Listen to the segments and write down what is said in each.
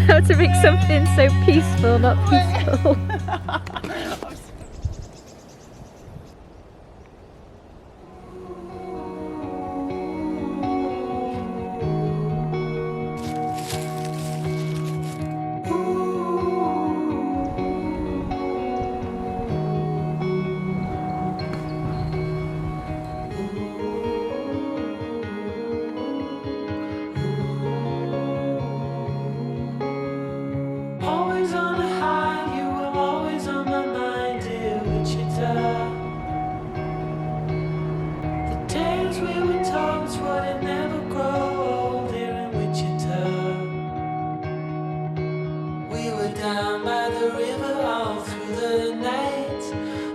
How to make something so peaceful, not peaceful. Always on a high, you were always on my mind, dear Wichita. The days we were told would never grow old here in Wichita. We were down by the river all through the night,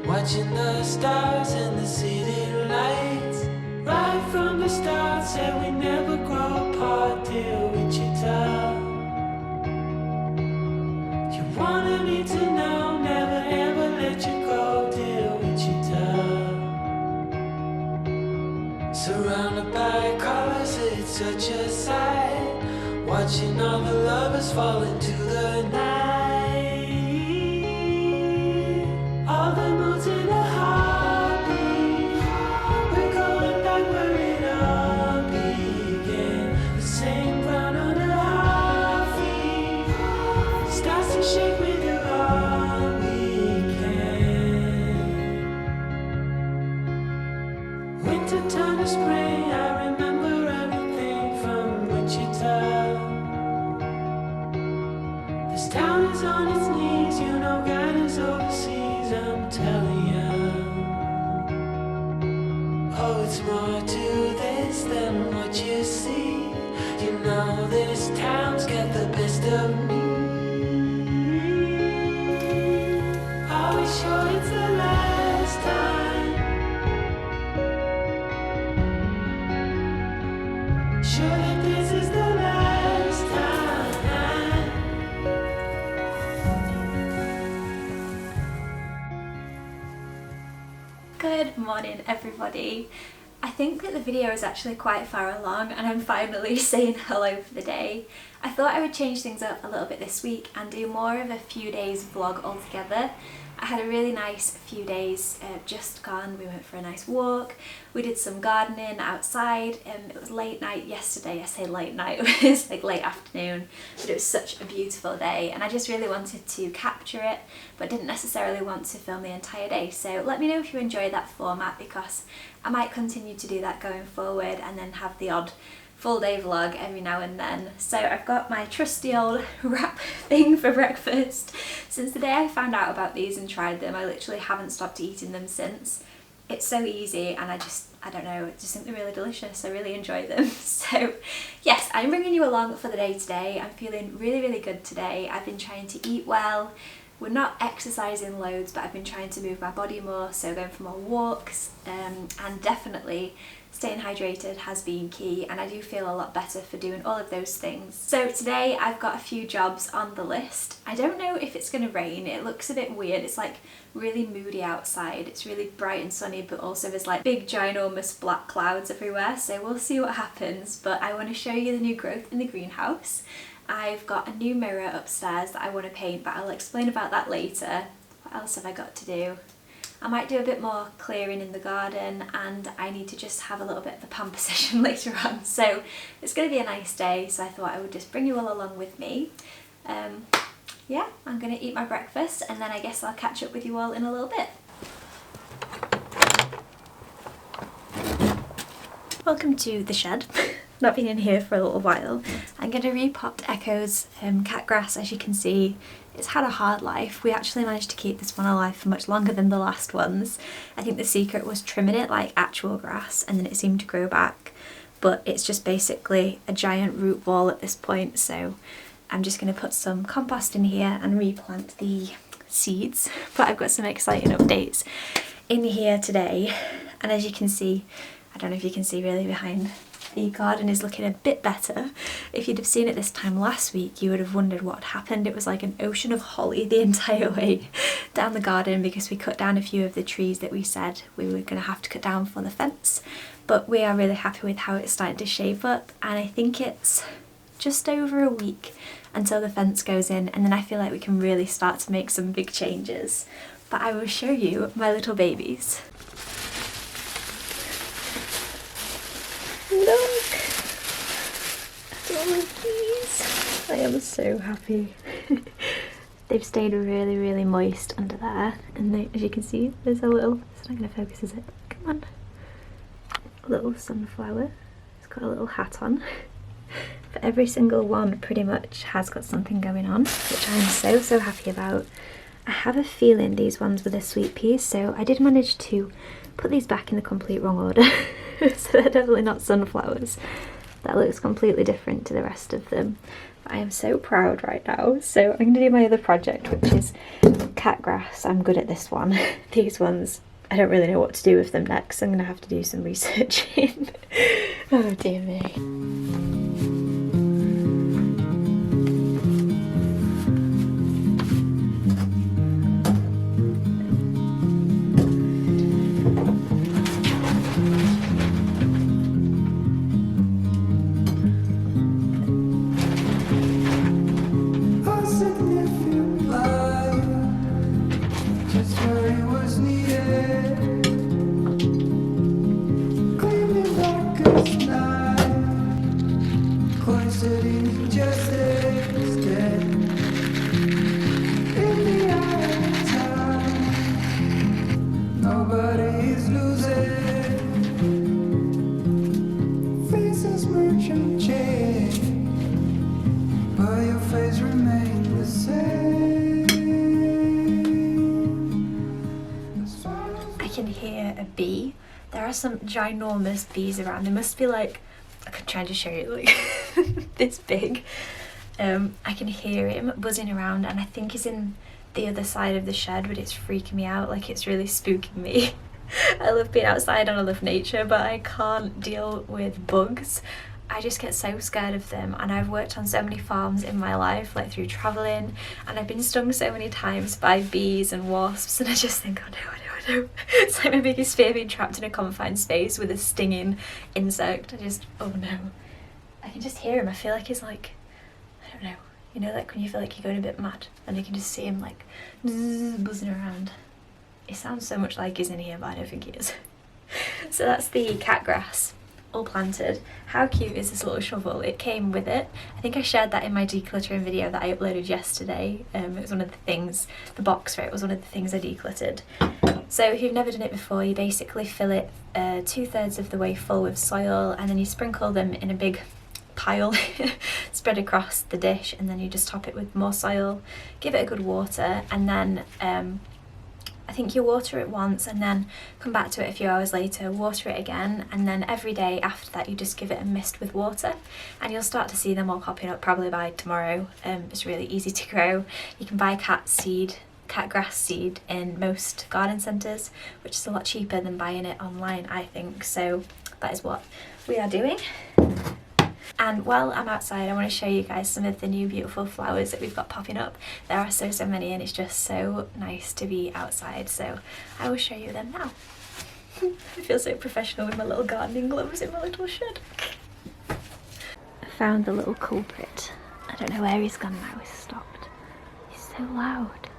watching the stars and the city lights. Right from the start, said we never grow apart, dear Wichita. You wanted me to know, never ever let you go, dear Wichita. Surrounded by colors, it's such a sight, watching all the lovers fall into the night. All the moods in a heartbeat, we're going back where it all began. The same ground on a heartbeat, starts to shake me do all we can. Winter turn to spring, I remember everything from Wichita. This town is on its knees, you know guidance overseas, I'm telling ya. Oh, it's more to this than what you see. You know this town's got the best of me. Are we sure it's the last time? Sure that this is the last time. Good morning, everybody. I think that the video is actually quite far along and I'm finally saying hello for the day. I thought I would change things up a little bit this week and do more of a few days vlog altogether. I had a really nice few days just gone. We went for a nice walk, we did some gardening outside, it was late night yesterday. I say late night, it was like late afternoon, but it was such a beautiful day and I just really wanted to capture it but didn't necessarily want to film the entire day. So let me know if you enjoy that format because I might continue to do that going forward and then have the odd full day vlog every now and then. So I've got my trusty old wrap thing for breakfast. Since the day I found out about these and tried them, I literally haven't stopped eating them since. It's so easy and I don't know, I just think they're really delicious. I really enjoy them. So yes, I'm bringing you along for the day today. I'm feeling really good today. I've been trying to eat well. We're not exercising loads, but I've been trying to move my body more, so going for more walks and definitely staying hydrated has been key, and I do feel a lot better for doing all of those things. So today I've got a few jobs on the list. I don't know if it's going to rain. It looks a bit weird. It's like really moody outside. It's really bright and sunny, but also there's like big ginormous black clouds everywhere, so we'll see what happens. But I want to show you the new growth in the greenhouse. I've got a new mirror upstairs that I want to paint, but I'll explain about that later. What else have I got to do? I might do a bit more clearing in the garden and I need to just have a little bit of a pamper session later on. So it's going to be a nice day, so I thought I would just bring you all along with me. Yeah, I'm going to eat my breakfast and then I guess I'll catch up with you all in a little bit. Welcome to the shed. Not been in here for a little while. I'm going to repot Echo's cat grass. As you can see, it's had a hard life. We actually managed to keep this one alive for much longer than the last ones. I think the secret was trimming it like actual grass and then it seemed to grow back, but it's just basically a giant root ball at this point, so I'm just going to put some compost in here and replant the seeds. But I've got some exciting updates in here today, and as you can see, I don't know if you can see really behind the garden is looking a bit better. If you'd have seen it this time last week, you would have wondered what had happened. It was like an ocean of holly the entire way down the garden because we cut down a few of the trees that we said we were going to have to cut down for the fence. But we are really happy with how it's starting to shape up, and I think it's just over a week until the fence goes in, and then I feel like we can really start to make some big changes. But I will show you my little babies. Look at all of these. I am so happy. They've stayed really, really moist under there, and they, as you can see, there's a little, it's not going to focus, is it? Come on. A little sunflower. It's got a little hat on. But every single one pretty much has got something going on, which I'm so happy about. I have a feeling these ones were the sweet peas, so I did manage to put these back in the complete wrong order. So they're definitely not sunflowers. That looks completely different to the rest of them. But I am so proud right now. So I'm going to do my other project, which is cat grass. I'm good at this one. These ones, I don't really know what to do with them next. I'm going to have to do some researching. Oh dear me. Some ginormous bees around. They must be like, I could try to show you, like this big. I can hear him buzzing around, and I think he's in the other side of the shed, but it's freaking me out. Like, it's really spooking me. I love being outside and I love nature, but I can't deal with bugs. I just get so scared of them, and I've worked on so many farms in my life, like through travelling, and I've been stung so many times by bees and wasps, and I just think, oh no, I know. It's like my biggest fear, being trapped in a confined space with a stinging insect. Oh no. I can just hear him. I feel like he's like, I don't know, you know, like when you feel like you're going a bit mad and you can just see him like buzzing around. It sounds so much like he's in here, but I don't think he is. So that's the cat grass, all planted. How cute is this little shovel? It came with it. I think I shared that in my decluttering video that I uploaded yesterday. It was one of the things, the box for it was one of the things I decluttered. So if you've never done it before, you basically fill it 2/3 of the way full with soil, and then you sprinkle them in a big pile spread across the dish, and then you just top it with more soil, give it a good water, and then I think you water it once and then come back to it a few hours later, water it again, and then every day after that you just give it a mist with water, and you'll start to see them all popping up probably by tomorrow. It's really easy to grow. You can buy cat grass seed in most garden centres, which is a lot cheaper than buying it online, I think. So that is what we are doing. And while I'm outside, I want to show you guys some of the new beautiful flowers that we've got popping up. There are so many, and it's just so nice to be outside, so I will show you them now. I feel so professional with my little gardening gloves in my little shed. I found the little culprit. I don't know where he's gone now. He's stopped. He's so loud.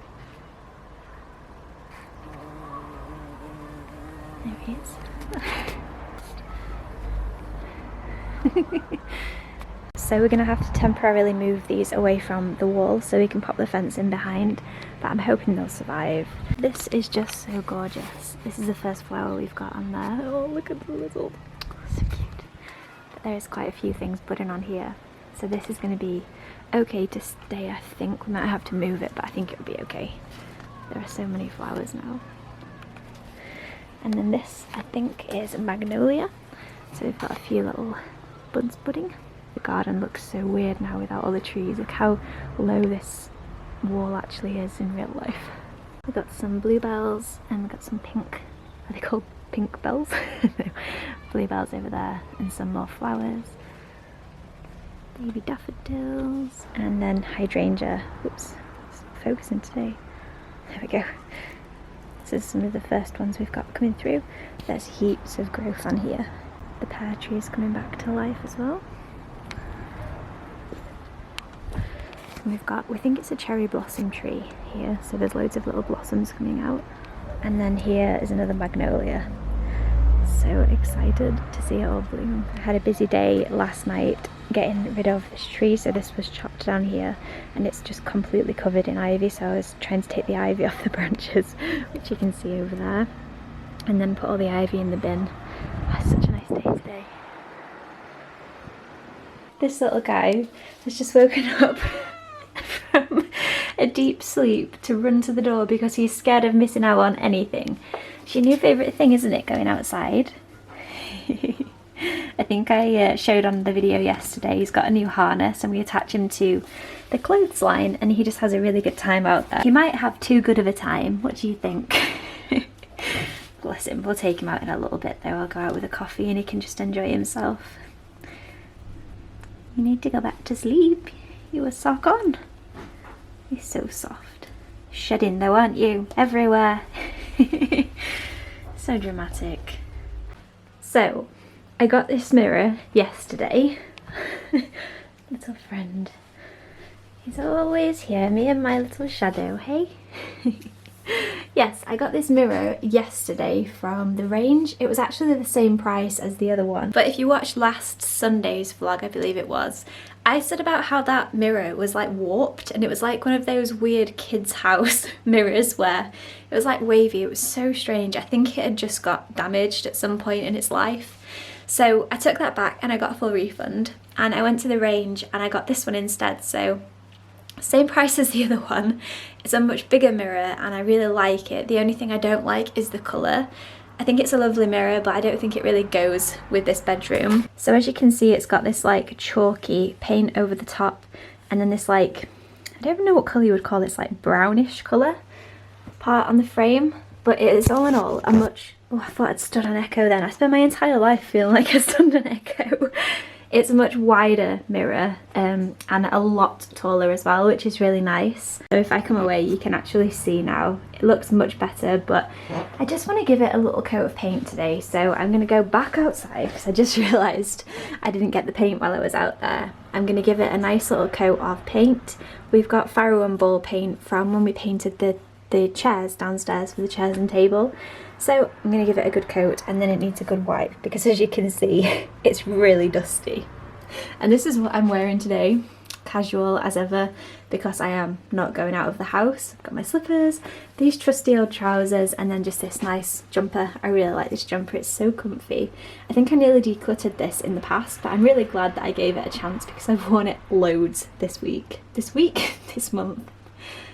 There he is. So we're going to have to temporarily move these away from the wall so we can pop the fence in behind, but I'm hoping they'll survive. This is just so gorgeous. This is the first flower we've got on there. Oh, look at the little, so cute. But there is quite a few things budding on here, so this is going to be okay to stay. I think we might have to move it, but I think it'll be okay. There are so many flowers now. And then this, I think, is magnolia. So we've got a few little buds budding. The garden looks so weird now without all the trees. Look how low this wall actually is in real life. We've got some bluebells and we've got some pink, are they called pink bells? No. bluebells over there and some more flowers. Baby daffodils and then hydrangea. Oops, it's not focusing today. There we go. This is some of the first ones we've got coming through. There's heaps of growth on here. The pear tree is coming back to life as well. And we've got, we think it's a cherry blossom tree here, so there's loads of little blossoms coming out. And then here is another magnolia. So excited to see it all bloom. I had a busy day last night getting rid of this tree, so this was chopped down here and it's just completely covered in ivy, so I was trying to take the ivy off the branches, which you can see over there, and then put all the ivy in the bin. Oh, it's such a nice day today. This little guy has just woken up from a deep sleep to run to the door because he's scared of missing out on anything. It's your new favourite thing, isn't it, going outside? I think I showed on the video yesterday, he's got a new harness and we attach him to the clothesline and he just has a really good time out there. He might have too good of a time, what do you think? Bless him, we'll take him out in a little bit though. I'll go out with a coffee and he can just enjoy himself. You need to go back to sleep, you were sock on. He's so soft. Shedding though, aren't you? Everywhere. So dramatic. So, I got this mirror yesterday. Little friend. He's always here, me and my little shadow, hey? Yes, I got this mirror yesterday from the range. It was actually the same price as the other one. But if you watched last Sunday's vlog, I believe it was, I said about how that mirror was like warped and it was like one of those weird kids' house mirrors where it was like wavy. It was so strange. I think it had just got damaged at some point in its life. So I took that back and I got a full refund and I went to the range and I got this one instead. So same price as the other one. It's a much bigger mirror and I really like it. The only thing I don't like is the colour. I think it's a lovely mirror, but I don't think it really goes with this bedroom. So as you can see, it's got this like chalky paint over the top and then this like, I don't even know what colour you would call this, like brownish colour part on the frame. But it is all in all a much, oh, I thought I'd stood on Echo then. I spent my entire life feeling like I stood on Echo. It's a much wider mirror and a lot taller as well, which is really nice. So if I come away, you can actually see now. It looks much better, but I just want to give it a little coat of paint today. So I'm going to go back outside because I just realised I didn't get the paint while I was out there. I'm going to give it a nice little coat of paint. We've got Farrow and Ball paint from when we painted the chairs downstairs for the chairs and table. So I'm going to give it a good coat and then it needs a good wipe because as you can see it's really dusty. And this is what I'm wearing today, casual as ever because I am not going out of the house. I've got my slippers, these trusty old trousers and then just this nice jumper. I really like this jumper, it's so comfy. I think I nearly decluttered this in the past but I'm really glad that I gave it a chance because I've worn it loads this month.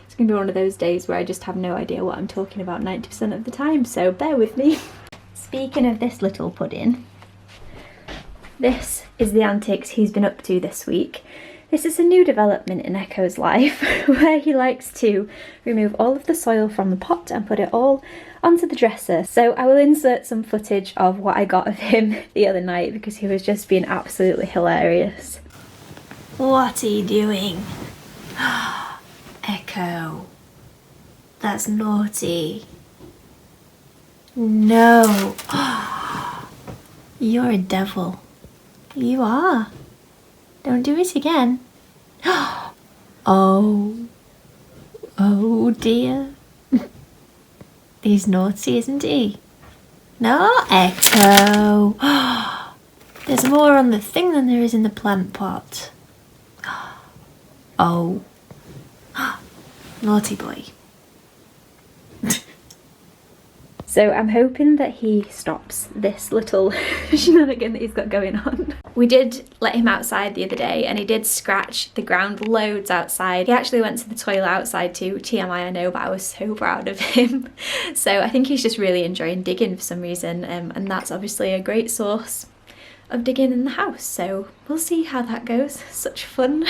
It's going to be one of those days where I just have no idea what I'm talking about 90% of the time, so bear with me. Speaking of this little pudding, this is the antics he's been up to this week. This is a new development in Echo's life where he likes to remove all of the soil from the pot and put it all onto the dresser. So I will insert some footage of what I got of him the other night because he was just being absolutely hilarious. What are you doing? Echo, that's naughty. No. You're a devil. You are. Don't do it again. Oh dear. He's naughty, isn't he? No, Echo. There's more on the thing than there is in the plant pot. Oh. Naughty boy. So I'm hoping that he stops this little shenanigan that he's got going on. We did let him outside the other day and he did scratch the ground loads outside. He actually went to the toilet outside too, TMI I know, but I was so proud of him. So I think he's just really enjoying digging for some reason and that's obviously a great source of digging in the house. So we'll see how that goes. Such fun.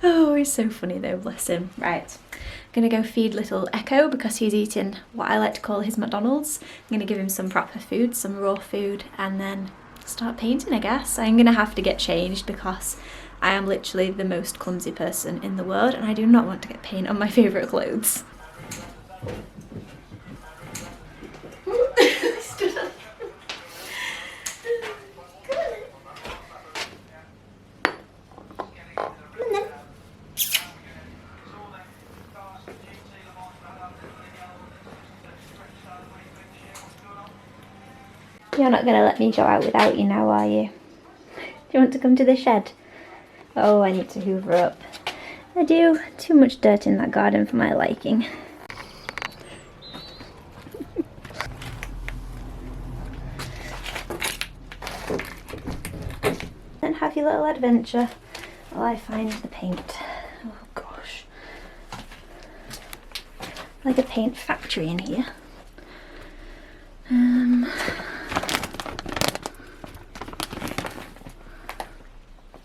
Oh, he's so funny though, bless him. Right, gonna go feed little Echo because he's eating what I like to call his McDonald's. I'm gonna give him some proper food, some raw food, and then start painting, I guess. I'm gonna have to get changed because I am literally the most clumsy person in the world and I do not want to get paint on my favourite clothes. You're not going to let me go out without you now, are you? Do you want to come to the shed? Oh, I need to hoover up. I do. Too much dirt in that garden for my liking. Then have your little adventure while I find the paint. Oh gosh. Like a paint factory in here.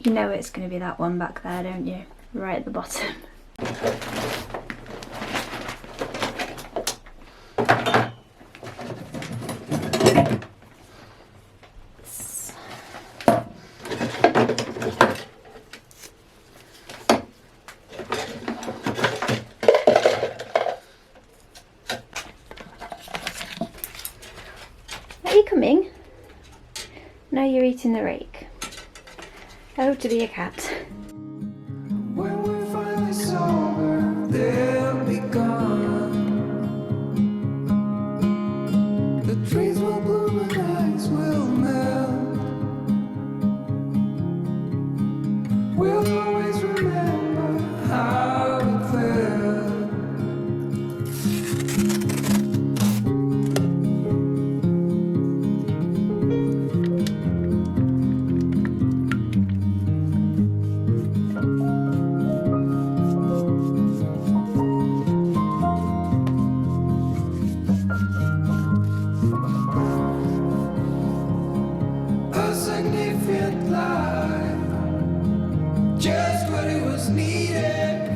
You know it's going to be that one back there, don't you? Right at the bottom. Are you coming? No, you're eating the rake. Oh, to be a cat. When we're finally sober, they'll be gone. The trees will bloom and ice will melt. We'll always remember how it felt. A significant life, just what it was needed.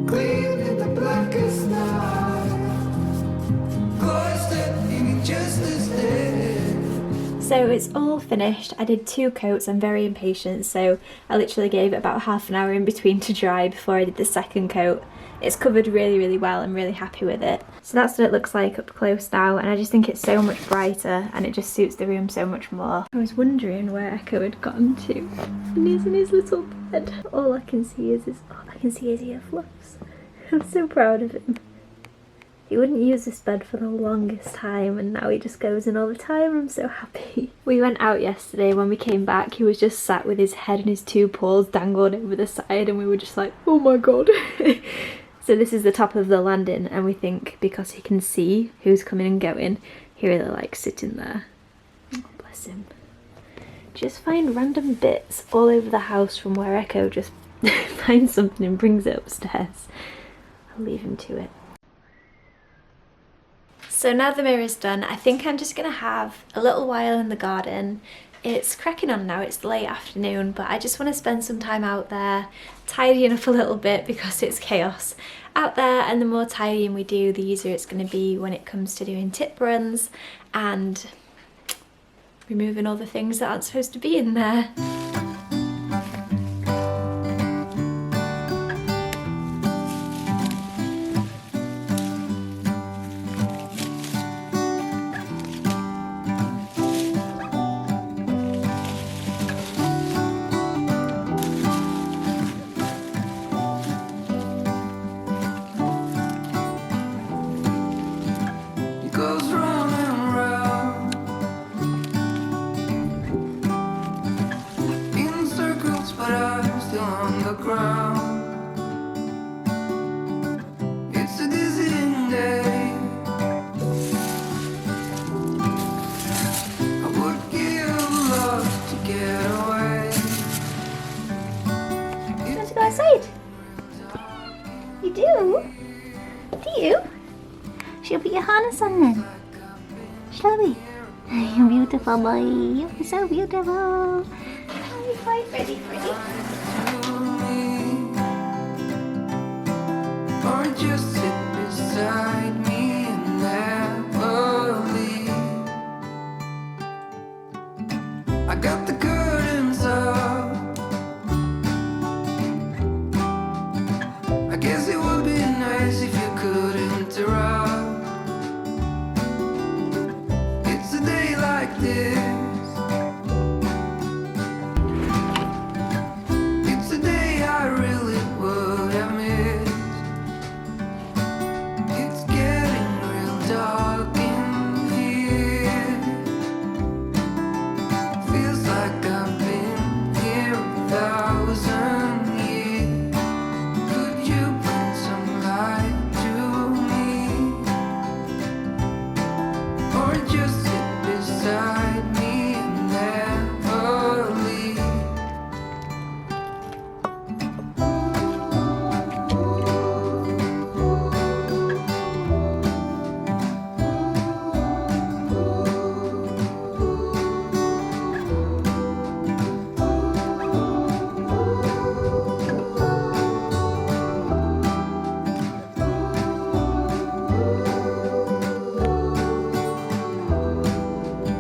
Clean in the blackest night, cloistered in injustice dead. So it's all finished. I did 2 coats. I'm very impatient, so I literally gave it about half an hour in between to dry before I did the second coat. It's covered really, really well. I'm really happy with it. So that's what it looks like up close now, and I just think it's so much brighter and it just suits the room so much more. I was wondering where Echo had gotten to, and he's in his little bed. All I can see is his ear fluffs. I'm so proud of him. He wouldn't use this bed for the longest time and now he just goes in all the time. I'm so happy. We went out yesterday. When we came back he was just sat with his head and his 2 paws dangled over the side and we were just like, oh my god. So this is the top of the landing and we think because he can see who's coming and going, he really likes sitting there. Oh, bless him. Just find random bits all over the house from where Echo just finds something and brings it upstairs. I'll leave him to it. So now the mirror's done, I think I'm just gonna have a little while in the garden. It's cracking on now, it's late afternoon, but I just want to spend some time out there tidying up a little bit because it's chaos out there, and the more tidying we do, the easier it's going to be when it comes to doing tip runs and removing all the things that aren't supposed to be in there. You do? Do you? Shall we put your harness on then? Shall we? You're beautiful boy. You're so beautiful. Are you quite ready, Freddie? or just sit beside me and never leave. I got the curtains up. I guess it would be nice if you could interrupt. It's a day like this. It's a day I really would have missed. It's getting real dark in here. Feels like I've been here 1,000 years. Could you bring some light to me, or just sit beside me and never leave?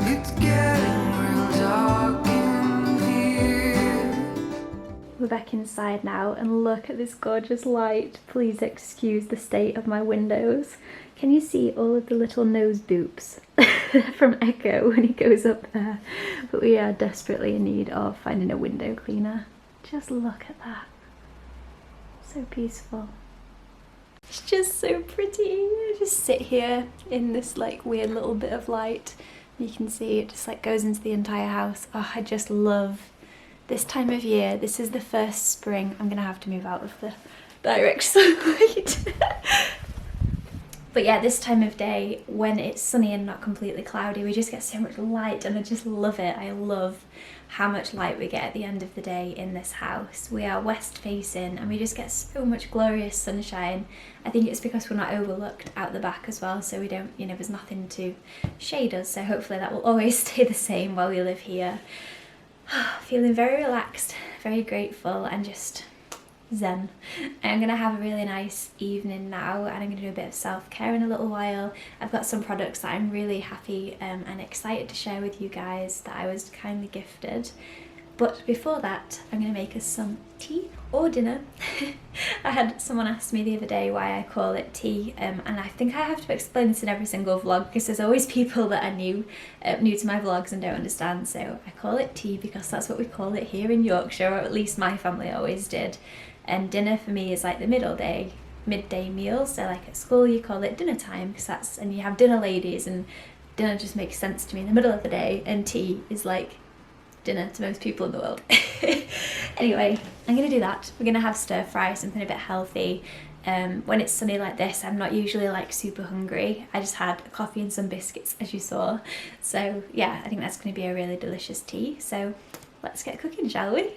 It's getting real dark in here. We're back inside now and look at this gorgeous light. Please excuse the state of my windows. Can you see all of the little nose boops from Echo when he goes up there? But we are desperately in need of finding a window cleaner. Just look at that. So peaceful. It's just so pretty. I just sit here in this like weird little bit of light. You can see it just like goes into the entire house. Oh, I just love this time of year. This is the first spring. I'm gonna have to move out of the direct sunlight. But yeah, this time of day when it's sunny and not completely cloudy, we just get so much light and I just love it. I love how much light we get at the end of the day in this house. We are west facing and we just get so much glorious sunshine. I think it's because we're not overlooked out the back as well, so we don't, you know, there's nothing to shade us, so hopefully that will always stay the same while we live here. Feeling very relaxed, very grateful and just zen. I'm gonna have a really nice evening now and I'm gonna do a bit of self-care in a little while. I've got some products that I'm really happy and excited to share with you guys that I was kindly gifted. But before that, I'm gonna make us some tea or dinner. I had someone ask me the other day why I call it tea, and I think I have to explain this in every single vlog because there's always people that are new to my vlogs and don't understand. So I call it tea because that's what we call it here in Yorkshire, or at least my family always did. And dinner for me is like the midday meal. So like at school you call it dinner time because that's, and you have dinner ladies, and dinner just makes sense to me in the middle of the day, and tea is like dinner to most people in the world. Anyway, I'm gonna do that. We're gonna have stir fry, something a bit healthy. When it's sunny like this, I'm not usually like super hungry. I just had a coffee and some biscuits, as you saw. So yeah, I think that's gonna be a really delicious tea. So let's get cooking, shall we?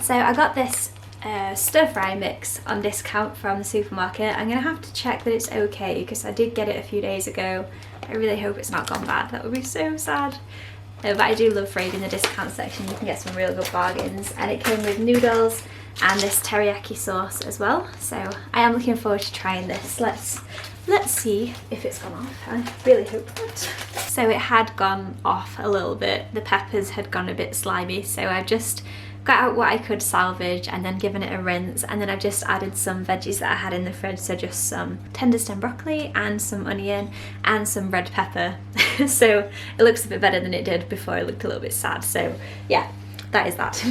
So I got this stir fry mix on discount from the supermarket. I'm gonna have to check that it's okay because I did get it a few days ago. I really hope it's not gone bad. That would be so sad. But I do love raiding the discount section. You can get some real good bargains. And it came with noodles and this teriyaki sauce as well. So I am looking forward to trying this. Let's see if it's gone off. I really hope not. So it had gone off a little bit. The peppers had gone a bit slimy. So I just got out what I could salvage and then given it a rinse, and then I've just added some veggies that I had in the fridge, so just some tender stem broccoli and some onion and some red pepper. So it looks a bit better than it did before. It looked a little bit sad. So yeah, that is that.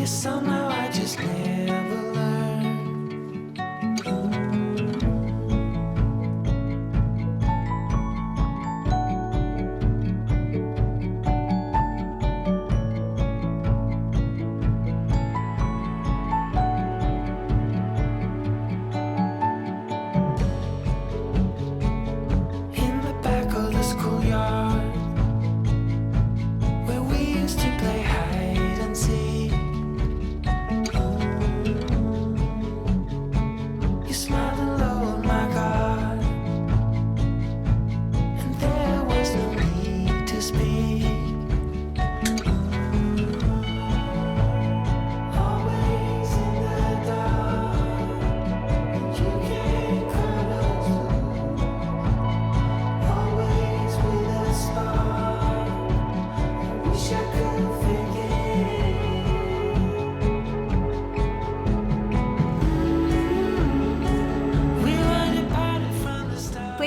Somehow I just never learned.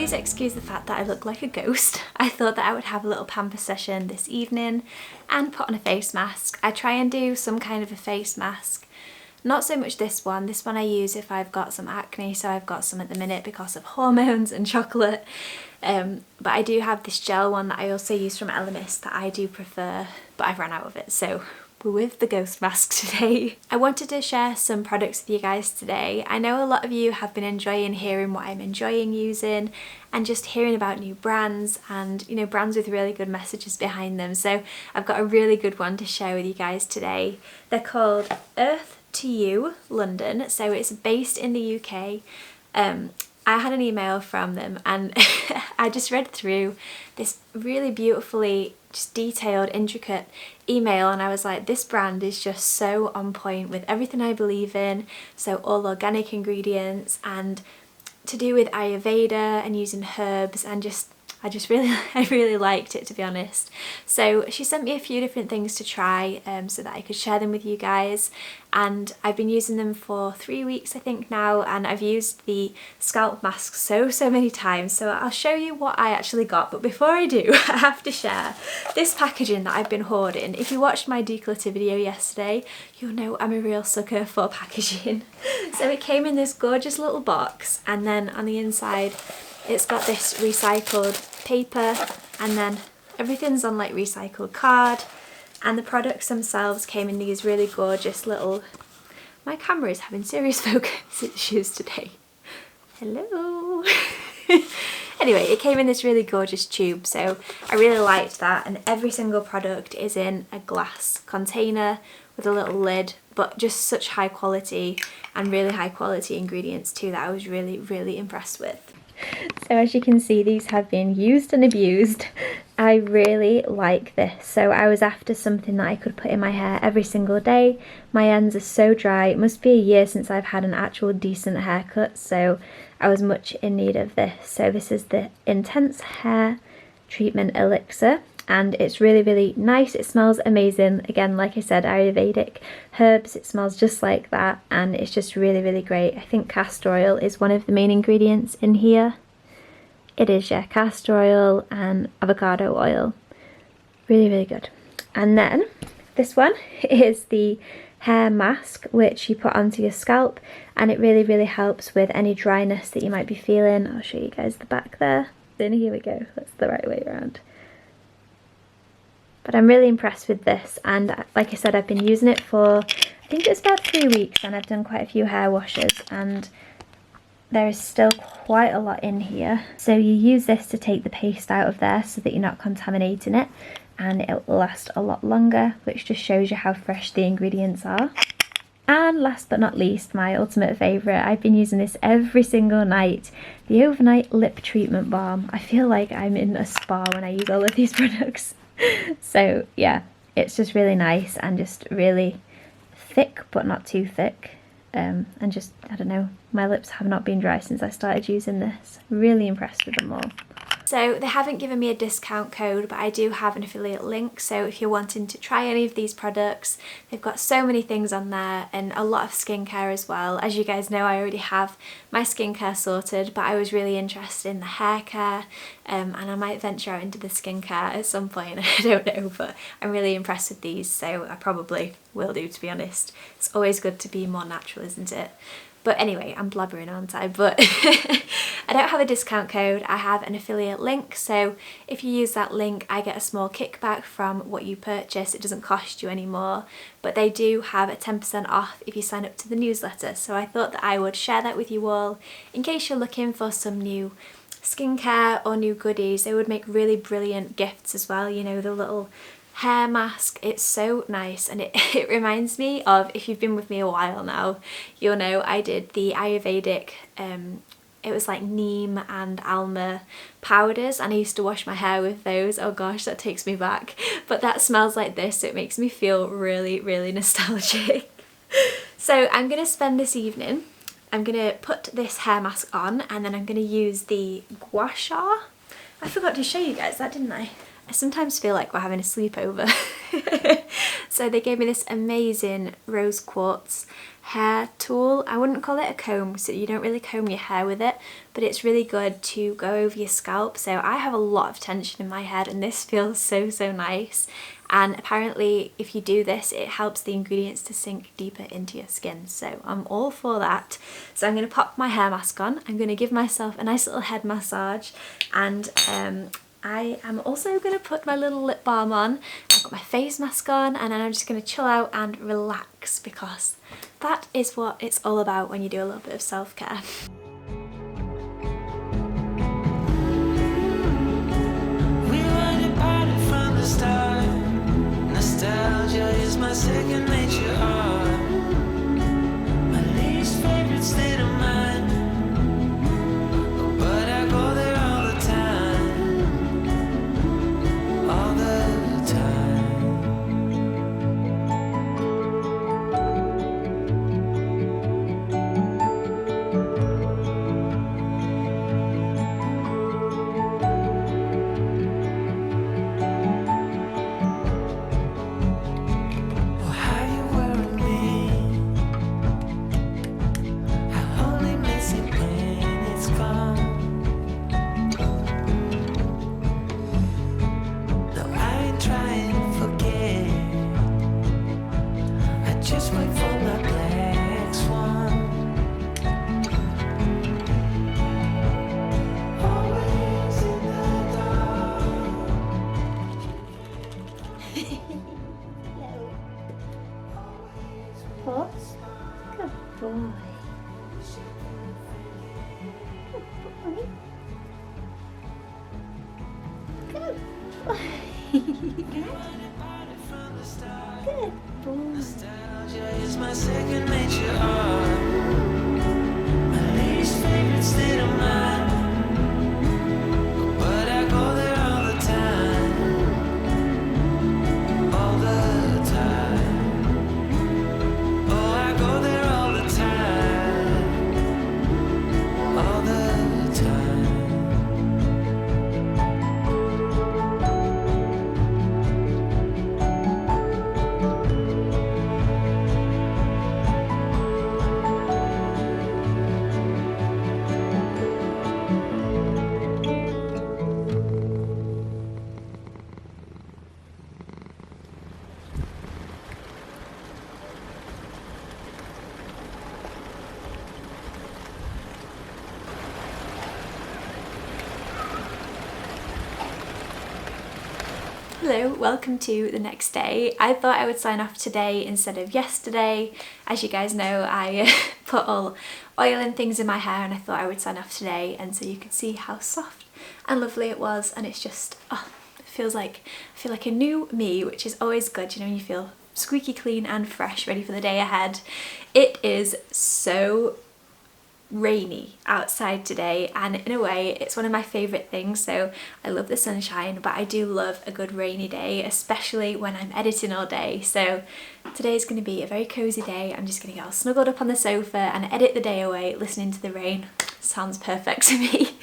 please excuse the fact that I look like a ghost. I thought that I would have a little pamper session this evening and put on a face mask. I try and do some kind of a face mask. Not so much this one I use if I've got some acne, so I've got some at the minute because of hormones and chocolate. But I do have this gel one that I also use from Elixir that I do prefer, but I've run out of it, so we're with the ghost mask today. I wanted to share some products with you guys today. I know a lot of you have been enjoying hearing what I'm enjoying using and just hearing about new brands and, you know, brands with really good messages behind them. So I've got a really good one to share with you guys today. They're called Earth to You London, so it's based in the UK. I had an email from them and I just read through this really beautifully just detailed, intricate email, and I was like, this brand is just so on point with everything I believe in. So all organic ingredients and to do with Ayurveda and using herbs, and I really liked it, to be honest. So she sent me a few different things to try so that I could share them with you guys, and I've been using them for 3 weeks I think now, and I've used the scalp mask so many times, so I'll show you what I actually got. But before I do, I have to share this packaging that I've been hoarding. If you watched my declutter video yesterday, you'll know I'm a real sucker for packaging. So it came in this gorgeous little box, and then on the inside it's got this recycled paper, and then everything's on like recycled card, and the products themselves came in these really gorgeous little... My camera is having serious focus issues today. Hello! Anyway, it came in this really gorgeous tube, so I really liked that, and every single product is in a glass container with a little lid, but just such high quality and really high quality ingredients too that I was really impressed with. So as you can see, these have been used and abused. I really like this. So I was after something that I could put in my hair every single day. My ends are so dry. It must be a year since I've had an actual decent haircut, so I was much in need of this. So this is the Intense Hair Treatment Elixir, and it's really nice. It smells amazing. Again, like I said, Ayurvedic herbs. It smells just like that, and it's just really great. I think castor oil is one of the main ingredients in here. It is, yeah, castor oil and avocado oil. Really good. And then this one is the hair mask, which you put onto your scalp, and it really helps with any dryness that you might be feeling. I'll show you guys the back there. Then here we go. That's the right way around. But I'm really impressed with this, and like I said, I've been using it for, I think it's about 3 weeks, and I've done quite a few hair washes, and there is still quite a lot in here. So you use this to take the paste out of there so that you're not contaminating it, and it will last a lot longer, which just shows you how fresh the ingredients are. And last but not least, my ultimate favourite, I've been using this every single night, the Overnight Lip Treatment Balm. I feel like I'm in a spa when I use all of these products. So yeah, it's just really nice and just really thick but not too thick, and just, I don't know, my lips have not been dry since I started using this. Really impressed with them all. So they haven't given me a discount code, but I do have an affiliate link, so if you're wanting to try any of these products, they've got so many things on there and a lot of skincare as well. As you guys know, I already have my skincare sorted, but I was really interested in the hair care, and I might venture out into the skincare at some point. I don't know, but I'm really impressed with these, so I probably will do, to be honest. It's always good to be more natural, isn't it? But anyway, I'm blabbering, aren't I? But I don't have a discount code, I have an affiliate link, so if you use that link I get a small kickback from what you purchase. It doesn't cost you any more, but they do have a 10% off if you sign up to the newsletter, so I thought that I would share that with you all in case you're looking for some new skincare or new goodies. They would make really brilliant gifts as well, you know, the little hair mask. It's so nice, and it reminds me of, if you've been with me a while now, you'll know I did the Ayurvedic, it was like neem and alma powders, and I used to wash my hair with those. Oh gosh, that takes me back. But that smells like this, so it makes me feel really nostalgic. So I'm gonna spend this evening, I'm gonna put this hair mask on, and then I'm gonna use the gua sha. I forgot to show you guys that, didn't I? I sometimes feel like we're having a sleepover. So they gave me this amazing rose quartz hair tool. I wouldn't call it a comb, so you don't really comb your hair with it, but it's really good to go over your scalp. So I have a lot of tension in my head and this feels so nice. And apparently if you do this, it helps the ingredients to sink deeper into your skin. So I'm all for that. So I'm going to pop my hair mask on. I'm going to give myself a nice little head massage, and I am also going to put my little lip balm on. I've got my face mask on, and then I'm just going to chill out and relax, because that is what it's all about when you do a little bit of self-care. We run it party from the start. Nostalgia is my second nature. My least favorite state of mind, but I go there all the time. All the time. Well, how you worry me? I only miss it when it's gone. No, I ain't trying to forget. I just wait for my black swan. Always in the dark. What? Good boy. Good boy. Good boy. Nostalgia is my second nature. My least favorite state of mind, but I go there all the time. All the time. Oh, I go there all the time. All the time. Hello, welcome to the next day. I thought I would sign off today instead of yesterday. As you guys know, I put all oil and things in my hair, and I thought I would sign off today, and so you could see how soft and lovely it was, and it's just, oh, it feels like, I feel like a new me, which is always good, you know, when you feel squeaky clean and fresh, ready for the day ahead. It is so rainy outside today, and in a way it's one of my favourite things. So I love the sunshine, but I do love a good rainy day, especially when I'm editing all day. So today's going to be a very cozy day. I'm just going to get all snuggled up on the sofa and edit the day away listening to the rain. Sounds perfect to me.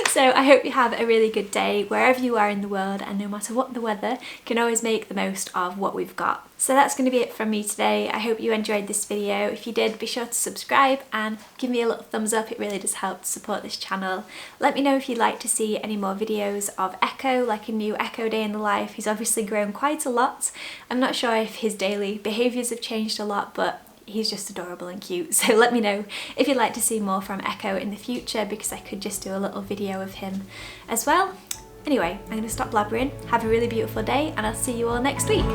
So I hope you have a really good day wherever you are in the world, and no matter what the weather, you can always make the most of what we've got. So that's going to be it from me today. I hope you enjoyed this video. If you did, be sure to subscribe and give me a little thumbs up. It really does help to support this channel. Let me know if you'd like to see any more videos of Echo, like a new Echo day in the life. He's obviously grown quite a lot. I'm not sure if his daily behaviours have changed a lot, but he's just adorable and cute. So let me know if you'd like to see more from Echo in the future, because I could just do a little video of him as well. Anyway, I'm going to stop blabbering. Have a really beautiful day, and I'll see you all next week.